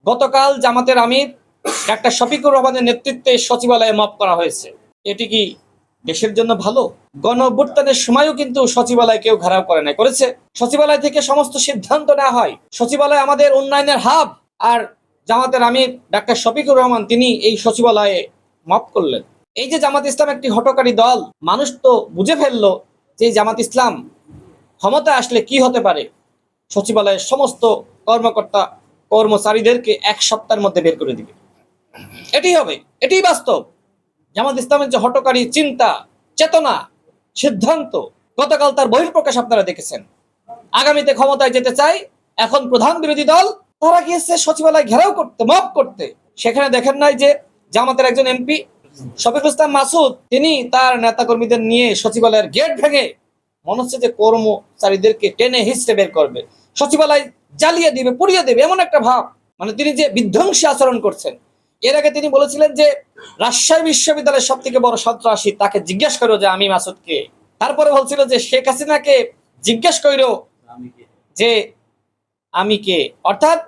গতকাল জামাতের আমির ডাক্তার শফিকুর রহমানের নেতৃত্বে সচিবালয়ে মব করা হয়েছে। এটি কি দেশের জন্য ভালো? গণ অভ্যুত্থানের সময়ও কিন্তু সচিবালয় কেউ ঘেরাও করে নাই, করেছে। সচিবালয় থেকে সমস্ত সিদ্ধান্ত নেওয়া হয়। সচিবালয় আমাদের উন্নয়নের হাব। আর জামাতের আমির ডাক্তার শফিকুর রহমান তিনি এই সচিবালয়ে মব করলেন। এই যে জামাত ইসলাম একটি হঠকারী দল, মানুষ তো বুঝে ফেললো যে জামাত ইসলাম ক্ষমতা আসলে কি হতে পারে। সচিবালয়ের সমস্ত কর্মকর্তা কর্মচারীদেরকে এক সপ্তাহের মধ্যে বের করে দিবে। এটাই হবে, এটাই বাস্তব। জামাত ইসলামের যে হঠকারী চিন্তা, চেতনা, সিদ্ধান্ত, গতকাল তার বহিঃপ্রকাশ আপনারা দেখেছেন। আগামীতে ক্ষমতায় যেতে চাই, এখন প্রধান বিরোধী দল, তারা গিয়েছে সচিবালয় ঘেরাও করতে, মব করতে। সেখানে দেখেন নাই যে জামাতের একজন এমপি শফিকুল ইসলাম মাসুদ তিনি তার নেতাকর্মীদের নিয়ে সচিবালয়ের গেট ভেঙে মনে হচ্ছে যে কর্মচারীদেরকে টেনে হিঁচড়ে বের করবে, সচিবালয় জ্বালিয়ে দিবে, পুড়িয়ে দেবে, এমন একটা ভাব। মানে তিনি যে বিধ্বংসী আচরণ করছেন। এর আগে তিনি বলেছিলেন যে রাজশাহী বিশ্ববিদ্যালয়ের সব থেকে বড় সন্ত্রাসী, তাকে জিজ্ঞেস করো যে আমি মাসুদকে। তারপরে বলছিল যে শেখ হাসিনাকে জিজ্ঞেস করো যে আমি কে। অর্থাৎ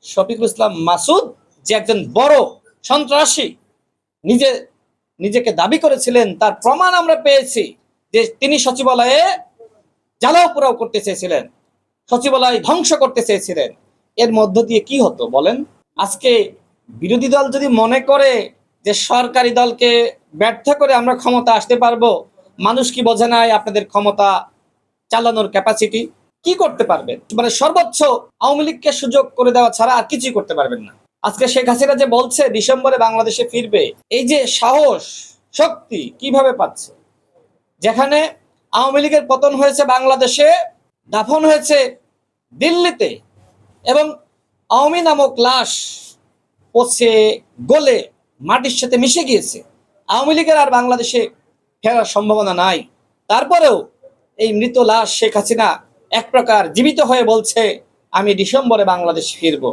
শফিকুল ইসলাম মাসুদ যে একজন বড় সন্ত্রাসী নিজেকে দাবি করেছিলেন, তার প্রমাণ আমরা পেয়েছি যে তিনি সচিবালয়ে জ্বালাও পোড়াও করতে চেয়েছিলেন, সচিবালয় ধ্বংস করতে চেয়েছিলেন। এর মধ্য দিয়ে কি হতো বলেন? আজকে বিরোধী দল যদি মনে করে যে সরকারি দলকে ব্যর্থ করে আমরা ক্ষমতা আসতে পারবো, মানুষ কি বোঝে নাই আপনাদের ক্ষমতা চালানোর ক্যাপাসিটি? কি করতে পারবেন? মানে সর্বোচ্চ আওয়ামী লীগকে সুযোগ করে দেওয়া ছাড়া আর কিছুই করতে পারবেন না। আজকে শেখ হাসিনা যে বলছে ডিসেম্বরে বাংলাদেশে ফিরবে, এই যে সাহস শক্তি কিভাবে পাচ্ছে? যেখানে আওয়ামী লীগের পতন হয়েছে বাংলাদেশে, দাফন হয়েছে দিল্লিতে, এবং আওয়ামী নামক লাশ পচে গলে মাটির সাথে মিশে গিয়েছে। আওয়ামী লীগের আর বাংলাদেশে ফেরার সম্ভাবনা নাই। তারপরেও এই মৃত লাশ শেখ হাসিনা এক প্রকার জীবিত হয়ে বলছে আমি ডিসেম্বরে বাংলাদেশ ফিরব।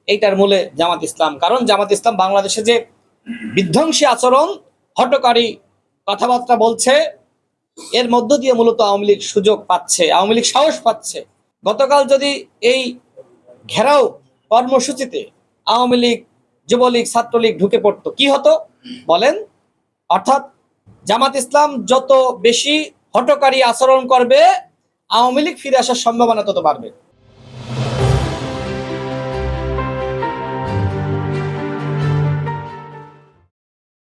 এইটার মূলে জামাত ইসলাম। কারণ জামাত ইসলাম বাংলাদেশে যে বিধ্বংসী আচরণ, হঠকারী কথাবার্তা বলছে, এর মধ্য দিয়ে মূলত আওয়ামী লীগ সুযোগ পাচ্ছে, আওয়ামী লীগ সাহস পাচ্ছে। গতকাল যদি এই ঘেরাও কর্মসূচিতে আওয়ামী লীগ, যুবলীগ, ছাত্রলীগ ঢুকে পড়তো, কি হতো বলেন? অর্থাৎ জামাত ইসলাম যত বেশি হঠকারী আচরণ করবে, আওয়ামী লীগ ফিরে আসার সম্ভাবনা তত বাড়বে।